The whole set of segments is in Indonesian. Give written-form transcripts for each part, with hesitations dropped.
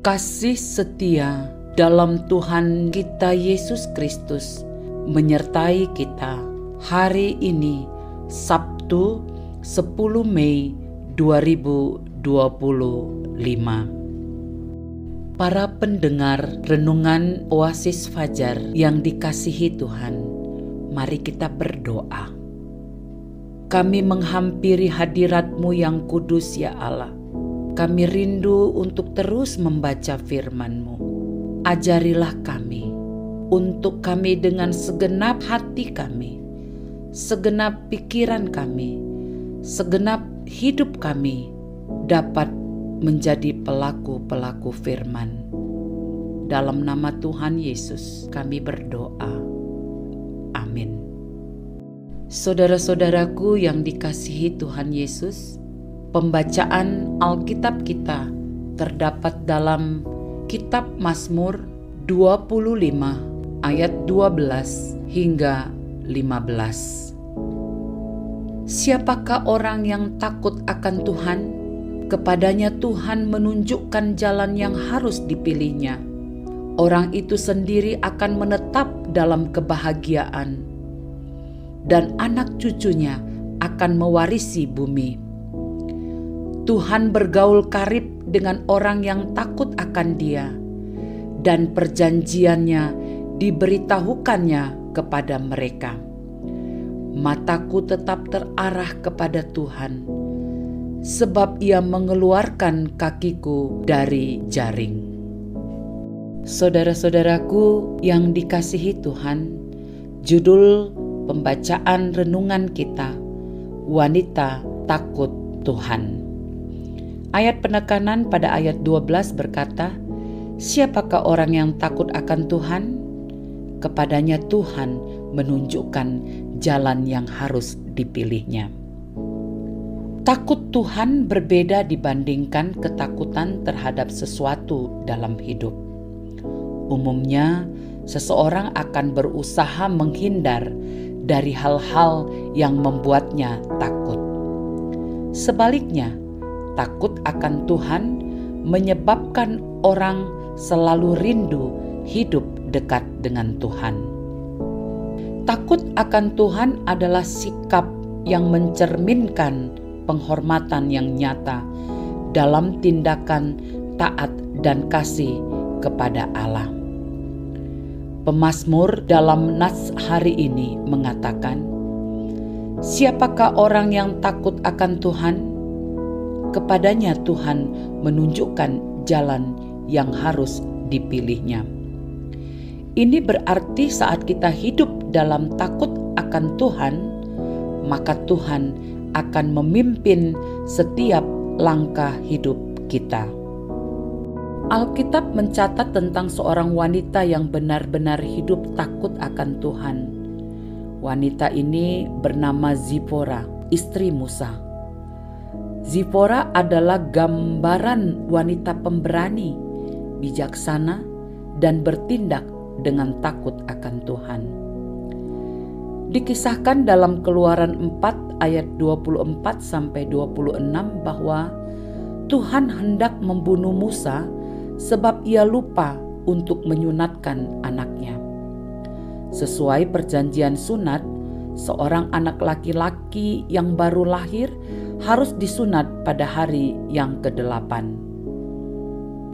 Kasih setia dalam Tuhan kita Yesus Kristus menyertai kita hari ini, Sabtu 10 Mei 2025. Para pendengar renungan Oasis Fajar yang dikasihi Tuhan, mari kita berdoa. Kami menghampiri hadirat-Mu yang kudus ya Allah. Kami rindu untuk terus membaca firman-Mu. Ajarilah kami, untuk kami dengan segenap hati kami, segenap pikiran kami, segenap hidup kami dapat menjadi pelaku-pelaku firman. Dalam nama Tuhan Yesus kami berdoa. Amin. Saudara-saudaraku yang dikasihi Tuhan Yesus, pembacaan Alkitab kita terdapat dalam Kitab Mazmur 25 ayat 12 hingga 15. Siapakah orang yang takut akan Tuhan? Kepadanya Tuhan menunjukkan jalan yang harus dipilihnya. Orang itu sendiri akan menetap dalam kebahagiaan, dan anak cucunya akan mewarisi bumi. Tuhan bergaul karib dengan orang yang takut akan Dia, dan perjanjiannya diberitahukannya kepada mereka. Mataku tetap terarah kepada Tuhan, sebab Ia mengeluarkan kakiku dari jaring. Saudara-saudaraku yang dikasihi Tuhan, judul pembacaan renungan kita, Wanita Takut Tuhan. Ayat penekanan pada ayat 12 berkata, siapakah orang yang takut akan Tuhan? Kepadanya Tuhan menunjukkan jalan yang harus dipilihnya. Takut Tuhan berbeda dibandingkan ketakutan terhadap sesuatu dalam hidup. Umumnya, seseorang akan berusaha menghindar dari hal-hal yang membuatnya takut. Sebaliknya, takut akan Tuhan menyebabkan orang selalu rindu hidup dekat dengan Tuhan. Takut akan Tuhan adalah sikap yang mencerminkan penghormatan yang nyata dalam tindakan taat dan kasih kepada Allah. Pemazmur dalam nas hari ini mengatakan, siapakah orang yang takut akan Tuhan? Kepadanya Tuhan menunjukkan jalan yang harus dipilihnya. Ini berarti saat kita hidup dalam takut akan Tuhan, maka Tuhan akan memimpin setiap langkah hidup kita. Alkitab mencatat tentang seorang wanita yang benar-benar hidup takut akan Tuhan. Wanita ini bernama Zipora, istri Musa. Zipora adalah gambaran wanita pemberani, bijaksana, dan bertindak dengan takut akan Tuhan. Dikisahkan dalam Keluaran 4 ayat 24-26 bahwa Tuhan hendak membunuh Musa sebab ia lupa untuk menyunatkan anaknya. Sesuai perjanjian sunat, seorang anak laki-laki yang baru lahir harus disunat pada hari yang ke-8.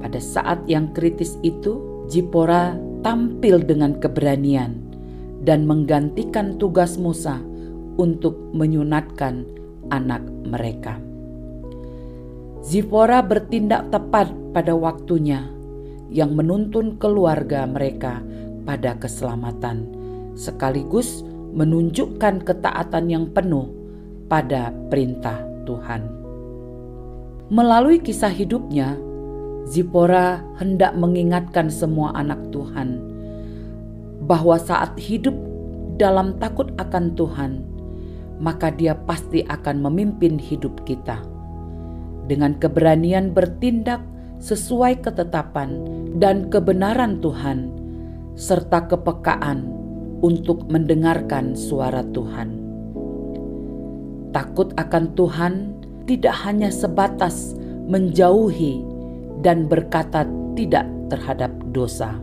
Pada saat yang kritis itu, Zipora tampil dengan keberanian dan menggantikan tugas Musa untuk menyunatkan anak mereka. Zipora bertindak tepat pada waktunya yang menuntun keluarga mereka pada keselamatan, sekaligus menunjukkan ketaatan yang penuh pada perintah Tuhan. Melalui kisah hidupnya, Zipora hendak mengingatkan semua anak Tuhan bahwa saat hidup dalam takut akan Tuhan, maka Dia pasti akan memimpin hidup kita. Dengan keberanian bertindak sesuai ketetapan dan kebenaran Tuhan, serta kepekaan untuk mendengarkan suara Tuhan. Takut akan Tuhan tidak hanya sebatas menjauhi dan berkata tidak terhadap dosa.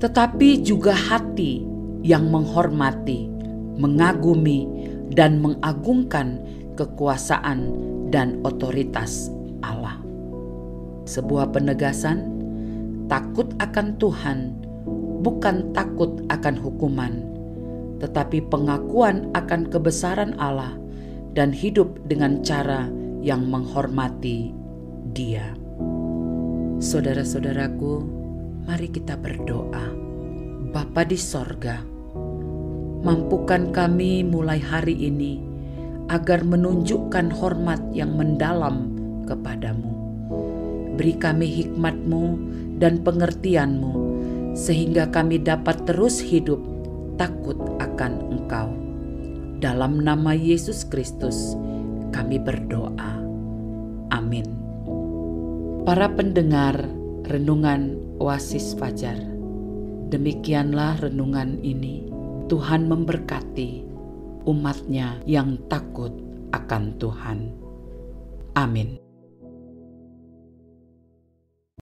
Tetapi juga hati yang menghormati, mengagumi, dan mengagungkan kekuasaan dan otoritas Allah. Sebuah penegasan, takut akan Tuhan bukan takut akan hukuman, tetapi pengakuan akan kebesaran Allah dan hidup dengan cara yang menghormati Dia. Saudara-saudaraku, mari kita berdoa. Bapa di sorga, mampukan kami mulai hari ini agar menunjukkan hormat yang mendalam kepadamu. Beri kami hikmat-Mu dan pengertian-Mu, sehingga kami dapat terus hidup takut akan Engkau. Dalam nama Yesus Kristus kami berdoa. Amin. Para pendengar Renungan Oasis Fajar, demikianlah renungan ini. Tuhan memberkati umat-Nya yang takut akan Tuhan. Amin.